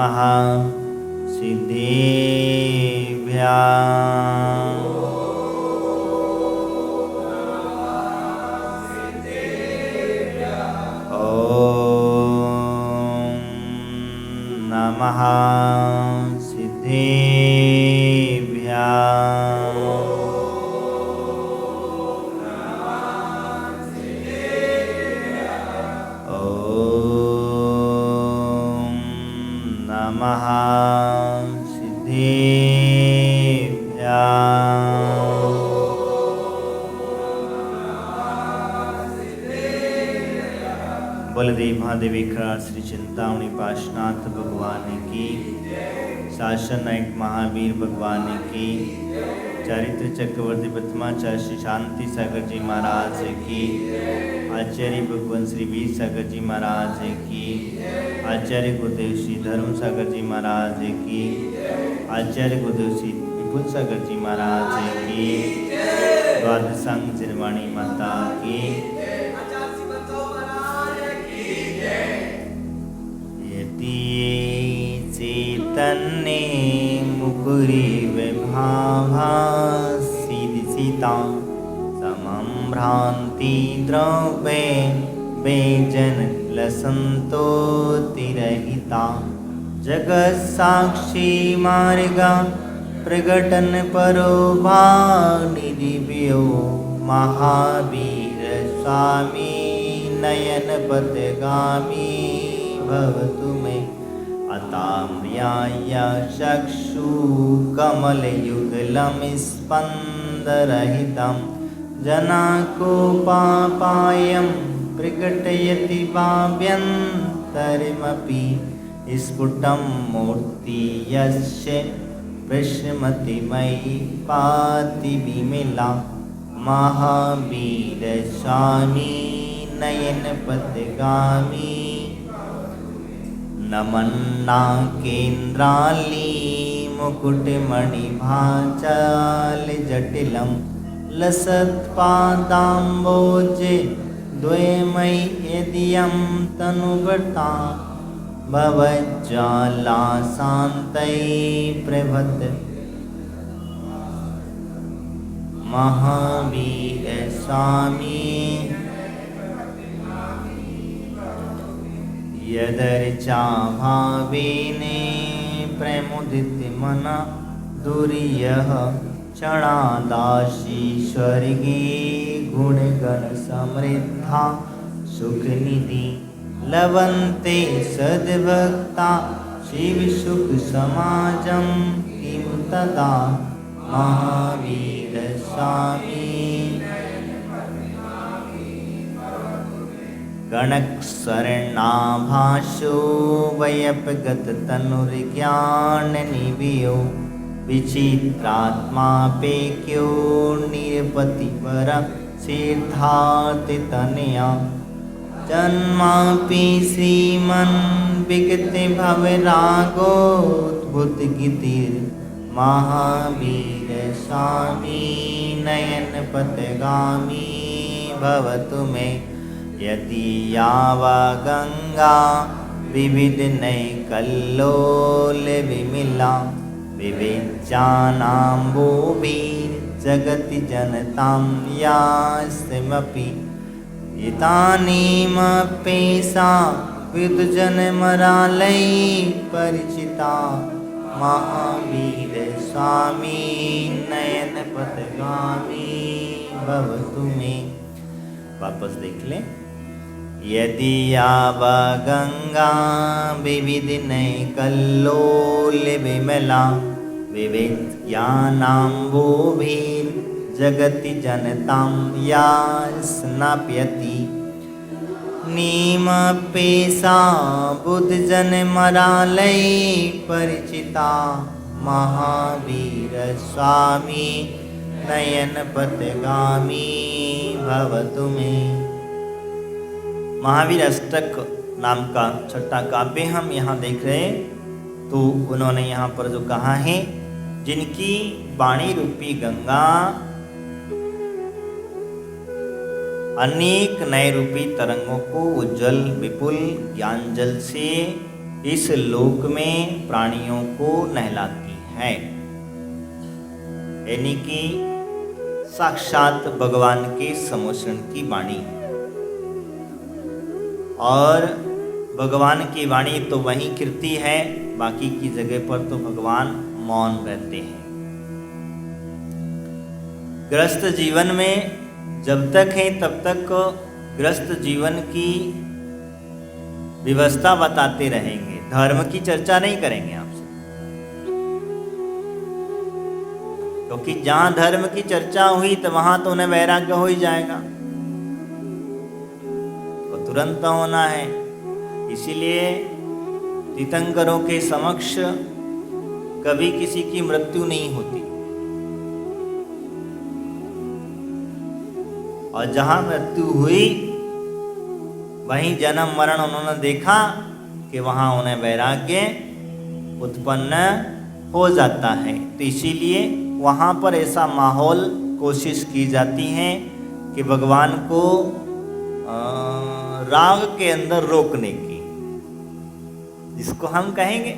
नमः सिद्धेभ्यः। नमः सिद्धेभ्यः। नमः सिद्धेभ्यः। बलदेव महादेव खरार श्री चिंतामणि पाशनाथ भगवान की, शासन नायक महावीर भगवान की, चरित्र चक्रवर्ती प्रथमाचार्य श्री शांति सागर जी महाराज की, आचार्य भगवान श्री वीर सागर जी महाराज की, आचार्य गुरुदेव श्री धर्म सागर जी महाराज की, आचार्य गुरुदेव श्री विपुल सागर जी महाराज की, द्वादशांग चिरवाणी माता की। यति चैतन्य मुकुरी विभावा सीता समं भ्रांति द्रव्ये बेजन लसंतोतिरहिता, जगत साक्षी मार्गा प्रगटन परोभा निधिव्यो महावीर स्वामी नयन पथगामी भवतु मे। अताम्र्याय चक्षु कमलयुगलं स्पन्दरहितं, जनाकोपापायं प्रकटयति भाव्यन्तरमपि, स्फुटं मूर्ति यस्य विस्मृति मयि पाति विमला, महावीर स्वामी नयन पथगामी। नमन्ना केन्द्राली मुकुटमणिभाचाल जटिलं, लसत्पादाम्बोजे द्वयमयि यदियं तनुभृता, भवज्ज्वाला शान्तै प्रभत महावीर स्वामी। यदर्चा भावेने प्रमुदित मना दुर्यः, क्षणादाशी स्वर्गे गुणगण समृद्धा, सुखनिधि लभन्ते सद्भक्ता, शिव सुख समाजं किं तदा महावीर स्वामी। गणक शरणाभासो वयपगत तनुर्ज्ञान निवियो, विचित्रात्मापेक्यो निरपतिवर सिद्धार्थ तनया, जन्मापि श्रीमन् विगते भवरागोद्भुत गितिर, महावीर स्वामी नयन पथगामी भवतु मे। यदि यावा गंगा विविध नैकल्लोल विमिला, विविज्जानाम्बोभिः जगति जनतां यास्मपि, इदानीमपेशा विदुजनमरालै परिचिता, महावीर स्वामी नयन पथगामी भवतु मे। वापस देख लें। यदि यावा गंगा विविध नैकल्लोल विमला, विविज्ञानाम्बोभिः जगति जनतां यास्नाप्यति, नीमपेशा बुद्धजनमरालै परिचिता, महावीर स्वामी नयन पथगामी भवतु मे। महावीर अष्टक नाम का छठा काव्य हम यहाँ देख रहे हैं। तो उन्होंने यहाँ पर जो कहा है, जिनकी वाणी रूपी गंगा अनेक नए रूपी तरंगों को उज्जवल विपुल ज्ञान जल से इस लोक में प्राणियों को नहलाती है, यानी कि साक्षात भगवान के समोषण की वाणी। और भगवान की वाणी तो वहीं कीर्ति है, बाकी की जगह पर तो भगवान मौन रहते हैं। गृहस्थ जीवन में जब तक है तब तक गृहस्थ जीवन की व्यवस्था बताते रहेंगे, धर्म की चर्चा नहीं करेंगे आपसे, क्योंकि जहां धर्म की चर्चा हुई तो वहां तो उन्हें वैराग्य हो ही जाएगा, तो तुरंत होना है। इसीलिए तीर्थंकरों के समक्ष कभी किसी की मृत्यु नहीं होती, और जहां मृत्यु हुई वहीं जन्म मरण उन्होंने देखा कि वहां उन्हें वैराग्य उत्पन्न हो जाता है। तो इसीलिए वहां पर ऐसा माहौल कोशिश की जाती है कि भगवान को राग के अंदर रोकने की, जिसको हम कहेंगे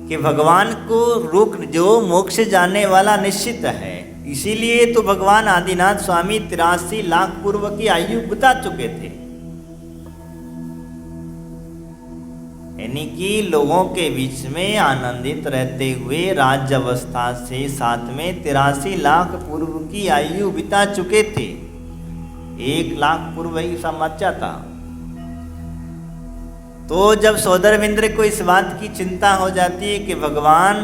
कि भगवान को रोक, जो मोक्ष जाने वाला निश्चित है। इसीलिए तो भगवान आदिनाथ स्वामी 83 लाख पूर्व की आयु बता चुके थे, यानी कि लोगों के बीच में आनंदित रहते हुए राज्य अवस्था से साथ में 83 लाख पूर्व की आयु बिता चुके थे। 1 लाख पूर्व ही सब बच्चा था। तो जब सौदरमिंद्र को इस बात की चिंता हो जाती है कि भगवान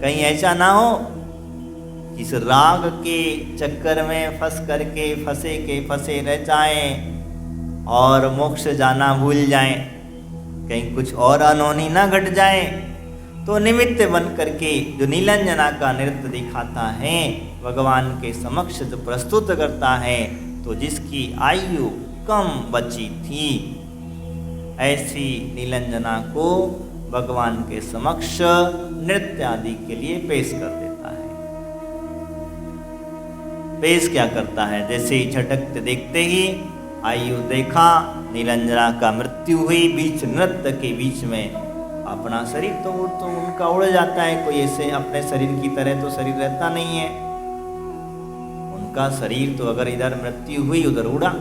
कहीं ऐसा ना हो इस राग के चक्कर में फंसे रह जाएं और मोक्ष जाना भूल जाएं, कहीं कुछ और अनहोनी ना घट जाए, तो निमित्त बन करके जो नीलांजना का नृत्य दिखाता है, भगवान के समक्ष जो प्रस्तुत करता है, तो जिसकी आयु कम बची थी ऐसी नीलांजना को भगवान के समक्ष नृत्य आदि के लिए पेश कर देता है। पेश क्या करता है, जैसे ही झटकते देखते ही आयु देखा, नीलांजना का मृत्यु हुई, बीच नृत्य के बीच में अपना शरीर तो उनका उड़ जाता है। कोई ऐसे अपने शरीर की तरह तो शरीर रहता नहीं है, उनका शरीर तो अगर इधर मृत्यु हुई उधर उड़ा,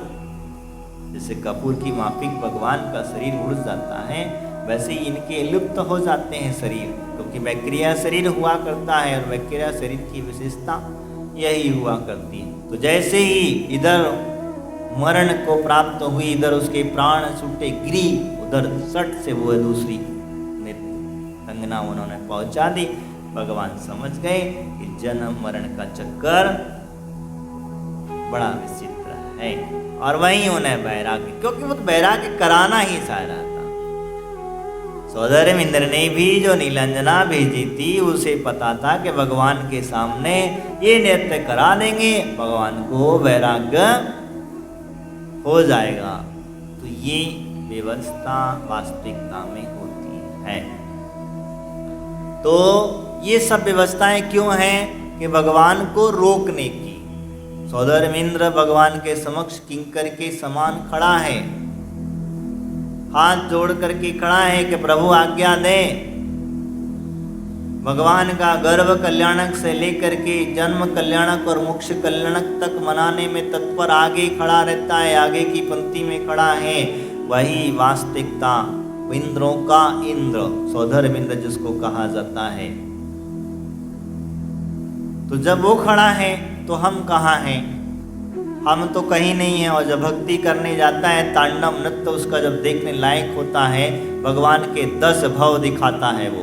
जैसे कपूर की माफिक भगवान का शरीर उड़ जाता है, वैसे ही इनके लुप्त हो जाते हैं शरीर, क्योंकि बैक्टीरिया शरीर हुआ करता है और बैक्टीरिया शरीर की विशेषता यही हुआ करती है। तो जैसे ही इधर मरण को प्राप्त हुई, इधर उसके प्राण छूटे गिरी, उधर सट से वो दूसरी कंगना उन्होंने पहुंचा दी। भगवान समझ गए कि जन्म मरण का चक्कर बड़ा विचित्र है, और वहीं उन्हें वैराग्य, क्योंकि वो वैराग्य कराना ही चाह रहा था। सौदरमिंद्र ने भी जो नीलांजना भेजी थी उसे पता था कि भगवान के सामने ये नृत्य करा देंगे, भगवान को वैराग्य हो जाएगा। तो ये व्यवस्था वास्तविकता में होती है। तो ये सब व्यवस्थाएं क्यों हैं कि भगवान को रोकने की। सौदरमिंद्र भगवान के समक्ष किंकर के समान खड़ा है, हाथ जोड़ करके खड़ा है कि प्रभु आज्ञा दें। भगवान का गर्भ कल्याणक से लेकर के जन्म कल्याणक और मोक्ष कल्याणक तक मनाने में तत्पर आगे खड़ा रहता है, आगे की पंक्ति में खड़ा है। वही वास्तविकता इंद्रों का इंद्र सौदरमिंद्र जिसको कहा जाता है। तो जब वो खड़ा है तो हम कहाँ हैं? हम तो कहीं नहीं है। और जब भक्ति करने जाता है, तांडव नृत्य उसका जब देखने लायक होता है, भगवान के 10 भव दिखाता है। वो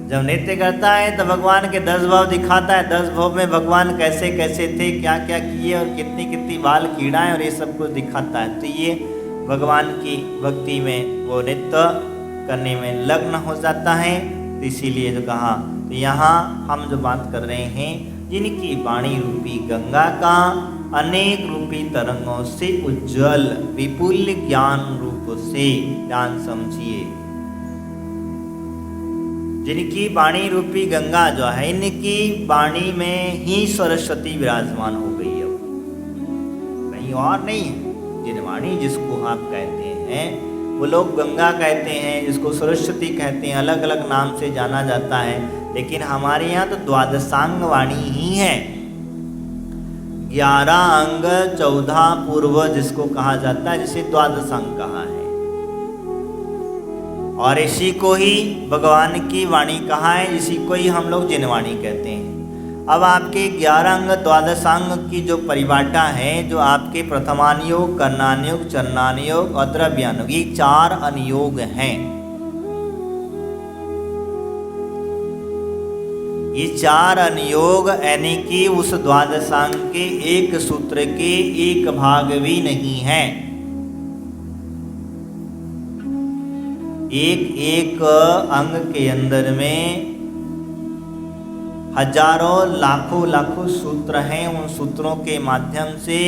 जब नृत्य करता है तो भगवान के 10 भव दिखाता है। 10 भव में भगवान कैसे कैसे थे, क्या क्या किए और कितनी कितनी बाल कीड़ाएं और ये सब कुछ दिखाता है। तो ये भगवान की भक्ति में वो नृत्य करने में लग्न हो जाता है। तो इसीलिए जो कहा, तो यहाँ हम जो बात कर रहे हैं, जिनकी वाणी रूपी गंगा का अनेक रूपी तरंगों से उज्जवल विपुल ज्ञान रूप से, ध्यान समझिए, जिनकी वाणी रूपी गंगा जो है, इनकी वाणी में ही सरस्वती विराजमान हो गई। अब कहीं और नहीं है। जिन वाणी जिसको आप कहते हैं वो लोग गंगा कहते हैं, इसको सरस्वती कहते हैं, अलग अलग नाम से जाना जाता है। लेकिन हमारे यहाँ तो द्वादशांग वाणी ही है। 11 अंग 14 पूर्व जिसको कहा जाता है, जिसे द्वादशांग कहा है, और इसी को ही भगवान की वाणी कहा है, इसी को ही हम लोग जिनवाणी कहते हैं। अब आपके 11 अंग द्वादशांग की जो परिभाषा है, जो आपके प्रथमानुयोग, कर्णानुयोग, चरणानुयोग और द्रव्यानुयोग, ये 4 अनुयोग हैं। ये 4 अनुयोग यानी कि उस द्वादशांग के एक सूत्र के एक भाग भी नहीं है। एक एक अंग के अंदर में हजारों लाखों सूत्र हैं। उन सूत्रों के माध्यम से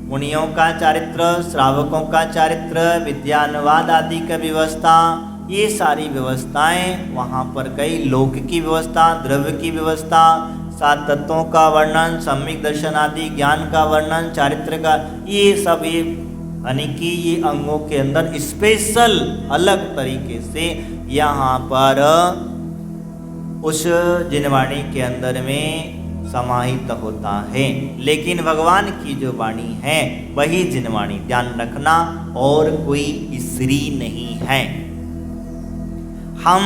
मुनियों का चारित्र, श्रावकों का चारित्र, विद्यानुवाद आदि का व्यवस्था, ये सारी व्यवस्थाएं वहाँ पर कई लोक की व्यवस्था, द्रव्य की व्यवस्था, 7 तत्वों का वर्णन, सम्यक दर्शन आदि ज्ञान का वर्णन, चारित्र का, ये सब ये यानी कि ये अंगों के अंदर स्पेशल अलग तरीके से यहाँ पर उस जिनवाणी के अंदर में समाहित होता है। लेकिन भगवान की जो वाणी है वही जिनवाणी, ध्यान रखना, और कोई स्त्री नहीं है। हम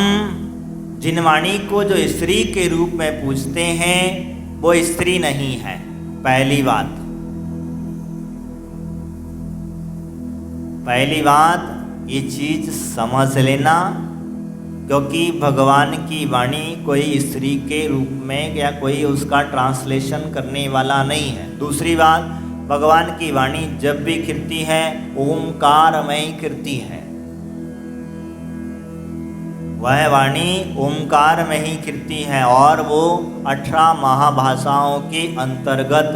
जिनवाणी को जो स्त्री के रूप में पूछते हैं वो स्त्री नहीं है। पहली बात ये चीज समझ लेना, क्योंकि भगवान की वाणी कोई स्त्री के रूप में या कोई उसका ट्रांसलेशन करने वाला नहीं है। दूसरी बात, भगवान की वाणी जब भी खिलती है ओमकारमय खिलती है। वह वाणी ओमकार में ही खिलती है, और वो 18 महाभाषाओं के अंतर्गत।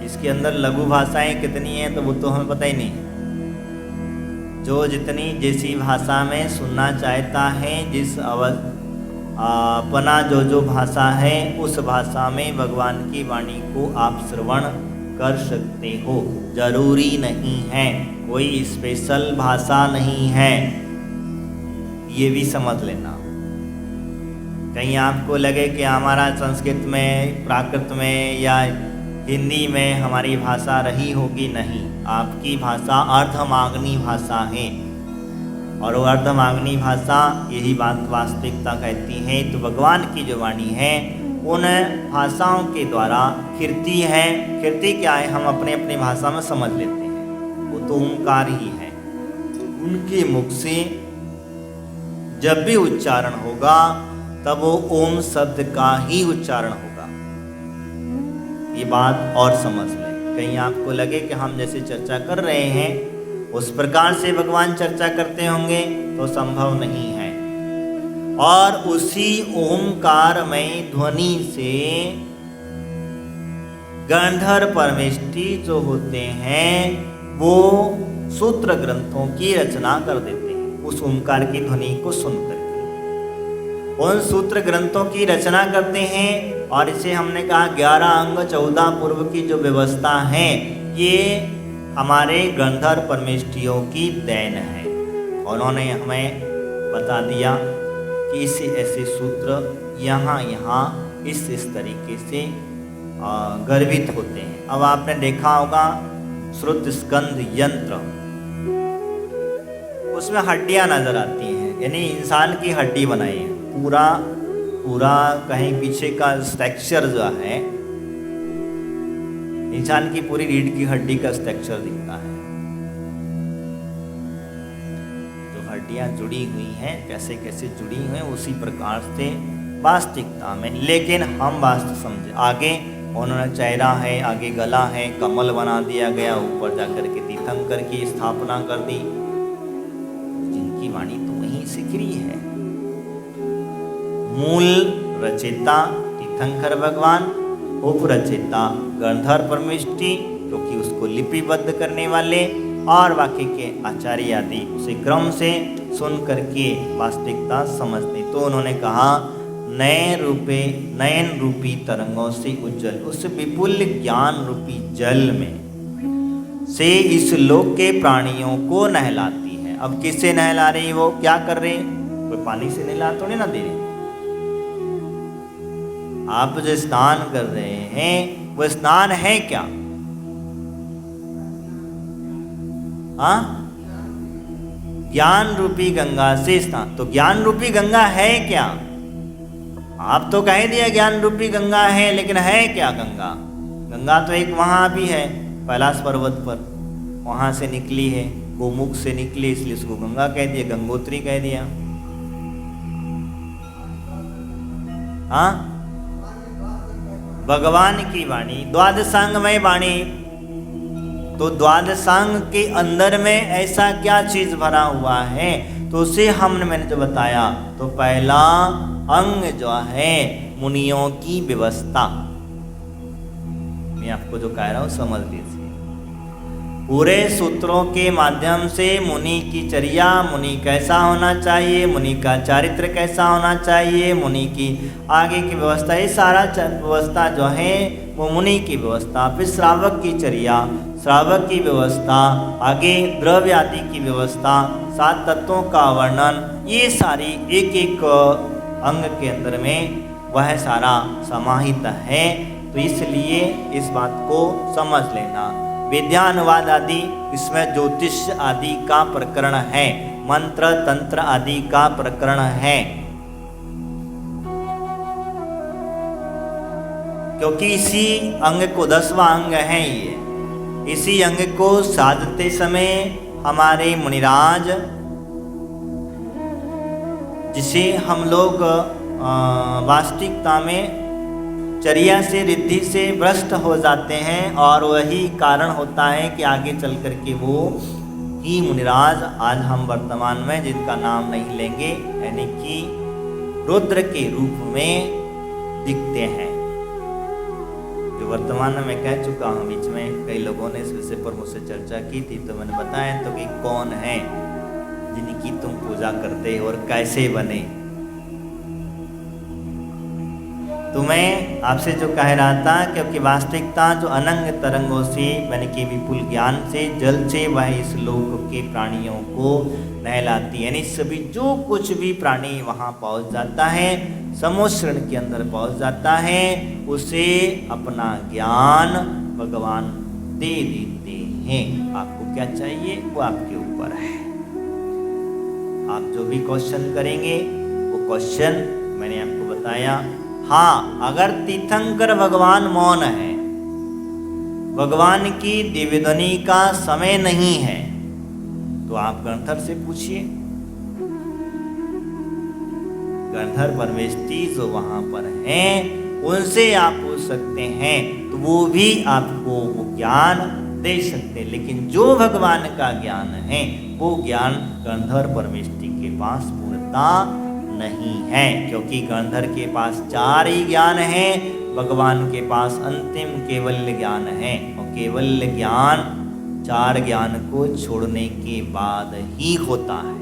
इसके अंदर लघु भाषाएं कितनी हैं तो वो तो हमें पता ही नहीं है। जो जितनी जैसी भाषा में सुनना चाहता है, जिस अपना जो भाषा है उस भाषा में भगवान की वाणी को आप श्रवण कर सकते हो। जरूरी नहीं है, कोई स्पेशल भाषा नहीं है, ये भी समझ लेना। कहीं आपको लगे कि हमारा संस्कृत में, प्राकृत में या हिंदी में हमारी भाषा रही होगी, नहीं। आपकी भाषा अर्धमागनी भाषा है, और वो अर्धमागनी भाषा यही बात वास्तविकता कहती है। तो भगवान की जो वाणी है उन भाषाओं के द्वारा खिलती है। खिलती क्या है हम अपने अपनी भाषा में समझ लेते हैं, वो तो ओंकार ही है। उनके मुख से जब भी उच्चारण होगा तब वो ओम शब्द का ही उच्चारण होगा। ये बात और समझ लें। कहीं आपको लगे कि हम जैसे चर्चा कर रहे हैं उस प्रकार से भगवान चर्चा करते होंगे, तो संभव नहीं है। और उसी ओमकारमय ध्वनि से गंधर्व परमेष्टि जो होते हैं वो सूत्र ग्रंथों की रचना कर देते हैं, उस ओमकार की ध्वनि को सुनकर के उन सूत्र ग्रंथों की रचना करते हैं। और इसे हमने कहा 11 अंग 14 पूर्व की जो व्यवस्था है, ये हमारे गंधर्व परमेष्टियों की देन है। उन्होंने हमें बता दिया कि ऐसे सूत्र यहाँ इस तरीके से गर्भित होते हैं। अब आपने देखा होगा श्रुत स्कंद यंत्र, उसमें हड्डियाँ नजर आती हैं, यानी इंसान की हड्डी बनाई है। पूरा कहीं पीछे का स्ट्रक्चर जो है, इंसान की पूरी रीढ़ की हड्डी का स्ट्रक्चर दिखता है। जो हड्डियां जुड़ी हुई हैं, कैसे कैसे जुड़ी हुई हैं, उसी प्रकार से वास्तविकता में। लेकिन हम वास्तव समझे, आगे उन्होंने चेहरा है, आगे गला है, कमल बना दिया गया, ऊपर जाकर के तीर्थंकर की स्थापना कर दी। जिनकी वाणी तो वहीं से गिरी है। मूल रचयिता तीर्थंकर भगवान, उपरचयिता गंधर्व परमेष्टि, क्योंकि उसको लिपिबद्ध करने वाले, और बाकी के आचार्य आदि उसे क्रम से सुन करके वास्तविकता समझते। तो उन्होंने कहा नयन रूपी तरंगों से उज्जवल उस विपुल ज्ञान रूपी जल में से इस लोक के प्राणियों को नहलाती है। अब किससे नहला रही, वो क्या कर रहे, कोई पानी से नहला तो नहीं ना दे रही। आप जो स्नान कर रहे हैं वो स्नान है क्या? हाँ, ज्ञान रूपी गंगा से स्नान। तो ज्ञान रूपी गंगा है क्या? आप तो कह दिया ज्ञान रूपी गंगा है, लेकिन है क्या गंगा? गंगा तो एक वहां भी है कैलाश पर्वत पर, वहां से निकली है, गोमुख से निकली, इसलिए उसको गंगा कह दिया, गंगोत्री कह दिया। हाँ, भगवान की वाणी, द्वादशांगमय वाणी। तो द्वादशांग के अंदर में ऐसा क्या चीज भरा हुआ है, तो उसे मैंने जो बताया, तो पहला अंग जो है मुनियों की व्यवस्था। मैं आपको जो कह रहा हूं समझ लीजिए। पूरे सूत्रों के माध्यम से मुनि की चर्या, मुनि कैसा होना चाहिए, मुनि का चारित्र कैसा होना चाहिए, मुनि की आगे की व्यवस्था, ये सारा व्यवस्था जो है वो मुनि की व्यवस्था। फिर श्रावक की चर्या, श्रावक की व्यवस्था, आगे द्रव्य आदि की व्यवस्था, 7 तत्वों का वर्णन, ये सारी एक एक अंग के अंदर में वह सारा समाहित है। तो इसलिए इस बात को समझ लेना। विद्यानुवाद आदि, इसमें ज्योतिष आदि का प्रकरण है, मंत्र तंत्र आदि का प्रकरण है, क्योंकि इसी अंग को 10वां अंग है ये। इसी अंग को साधते समय हमारे मुनिराज, जिसे हम लोग वास्तविकता में चर्या से रिद्धि से भ्रष्ट हो जाते हैं, और वही कारण होता है कि आगे चल कर के वो ही मुनिराज आज हम वर्तमान में जिनका नाम नहीं लेंगे, यानी कि रुद्र के रूप में दिखते हैं। जो वर्तमान में मैं कह चुका हूँ, बीच में कई लोगों ने इस विषय पर मुझसे चर्चा की थी, तो मैंने बताया तो कि कौन है जिनकी तुम पूजा करते हो और कैसे बने। तो मैं आपसे जो कह रहा था, क्योंकि वास्तविकता जो अनंग तरंगों से, यानी कि विपुल ज्ञान से, जल से वह इस लोक के प्राणियों को नहलाती, यानी सभी जो कुछ भी प्राणी वहाँ पहुँच जाता है, समुद्र के अंदर पहुँच जाता है, उसे अपना ज्ञान भगवान दे देते हैं। आपको क्या चाहिए वो आपके ऊपर है। आप जो भी क्वेश्चन करेंगे वो क्वेश्चन मैंने आपको बताया। हाँ, अगर तीर्थंकर भगवान मौन है, भगवान की दिव्यध्वनि का समय नहीं है, तो आप गणधर से पूछिए। गणधर परमेष्टि जो वहां पर हैं, उनसे आप पूछ सकते हैं, तो वो भी आपको वो ज्ञान दे सकते हैं। लेकिन जो भगवान का ज्ञान है, वो ज्ञान गणधर परमेष्टि के पास पूर्णता नहीं है, क्योंकि गणधर के पास 4 ही ज्ञान है, भगवान के पास अंतिम केवल्य ज्ञान है। और केवल्य ज्ञान 4 ज्ञान को छोड़ने के बाद ही होता है,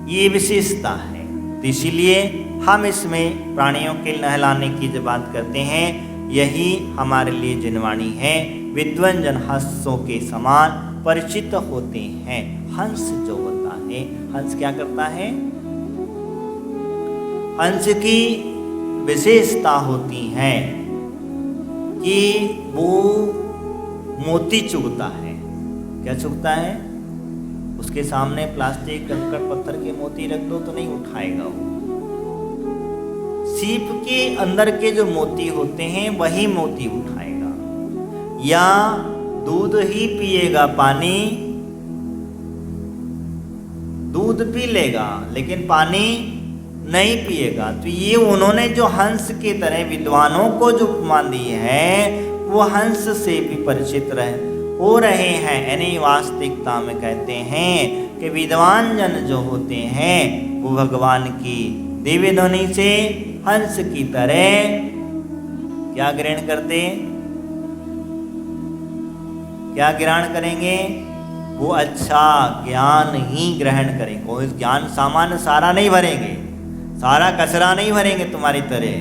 ये विशेषता है। तो इसीलिए हम इसमें प्राणियों के नहलाने की जो बात करते हैं, यही हमारे लिए जिनवाणी है। विद्वंजन हंसों के समान परिचित होते हैं। हंस जो होता है, हंस क्या करता है? हंस की विशेषता होती है कि वो मोती चुगता है। क्या चुगता है? उसके सामने प्लास्टिक, कंकड़, पत्थर के मोती रख दो तो नहीं उठाएगा वो। सीप के अंदर के जो मोती होते हैं वही मोती उठाएगा। या दूध ही पिएगा, पानी, दूध पी लेगा लेकिन पानी नहीं पिएगा। तो ये उन्होंने जो हंस की तरह विद्वानों को जो उपमा दी है, वो हंस से भी परिचित हो रहे हैं। यानी वास्तविकता में कहते हैं कि विद्वान जन जो होते हैं, वो भगवान की दिव्य ध्वनि से हंस की तरह क्या ग्रहण करते, क्या ग्रहण करेंगे? वो अच्छा ज्ञान ही ग्रहण करेंगे। कोई ज्ञान सामान्य सारा नहीं भरेंगे, सारा कचरा नहीं भरेंगे तुम्हारी तरह।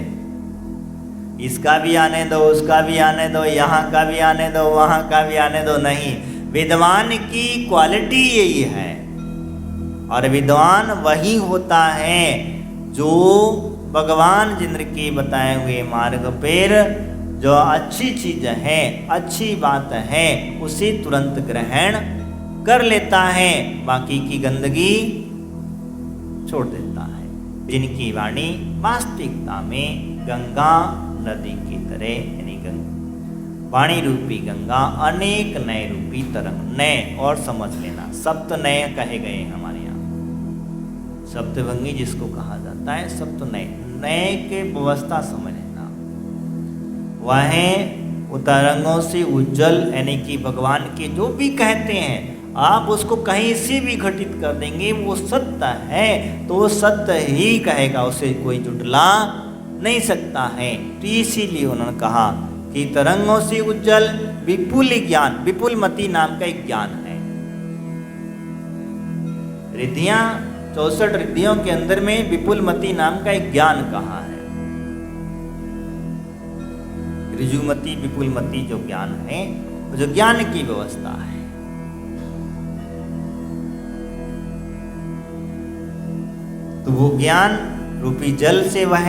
इसका भी आने दो, उसका भी आने दो, यहाँ का भी आने दो, वहाँ का भी आने दो, नहीं। विद्वान की क्वालिटी यही है। और विद्वान वही होता है जो भगवान जिंद्र के बताए हुए मार्ग पर जो अच्छी चीज है, अच्छी बात है, उसे तुरंत ग्रहण कर लेता है, बाकी की गंदगी छोड़ देता है। जिनकी वाणी वास्तविकता में गंगा नदी की तरह, यानी वाणी रूपी गंगा अनेक नए रूपी तरंग, नए और समझ लेना, सप्त नए कहे गए हमारे यहाँ, सप्तभंगी जिसको कहा जाता है, सप्त नए, नए के व्यवस्था समझ लेना। वह तरंगों से उज्जवल, यानी कि भगवान के जो भी कहते हैं आप उसको कहीं से भी घटित कर देंगे, वो सत्य है तो वो सत्य ही कहेगा, उसे कोई जुटला नहीं सकता है। तो इसीलिए उन्होंने कहा कि तरंगों से उज्जवल विपुल ज्ञान, विपुलमती नाम का एक ज्ञान है। रिद्धियां 64 रिद्धियों के अंदर में विपुलमती नाम का एक ज्ञान कहा है। ऋजुमती विपुलमती जो ज्ञान है, वो जो ज्ञान की व्यवस्था है। तो वो ज्ञान रूपी जल से वह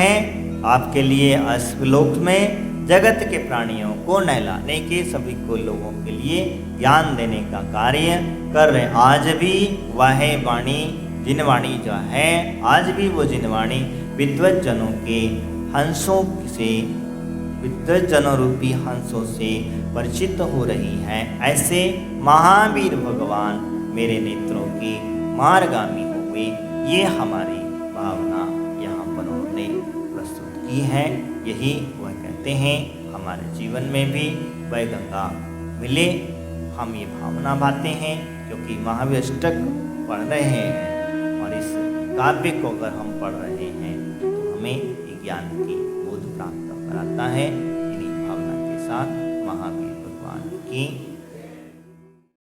आपके लिए अस्लोक में जगत के प्राणियों को नहलाने के, सभी को लोगों के लिए ज्ञान देने का कार्य कर रहे। आज भी वह वाणी, जिनवाणी जो है, आज भी वो जिनवाणी विद्वत जनों के हंसों से, विद्वत जनों रूपी हंसों से परिचित हो रही है। ऐसे महावीर भगवान मेरे नेत्रों के मार्गामी हुए, ये हमारी भावना यहाँ पर उन्होंने प्रस्तुत की है। यही वह कहते हैं हमारे जीवन में भी वह गंगा मिले, हम ये भावना भाते हैं, क्योंकि महावीर अष्टक पढ़ रहे हैं और इस काव्य को अगर हम पढ़ रहे हैं तो हमें ज्ञान की बोध प्राप्त कराता है। इन्हीं भावना के साथ महावीर भगवान की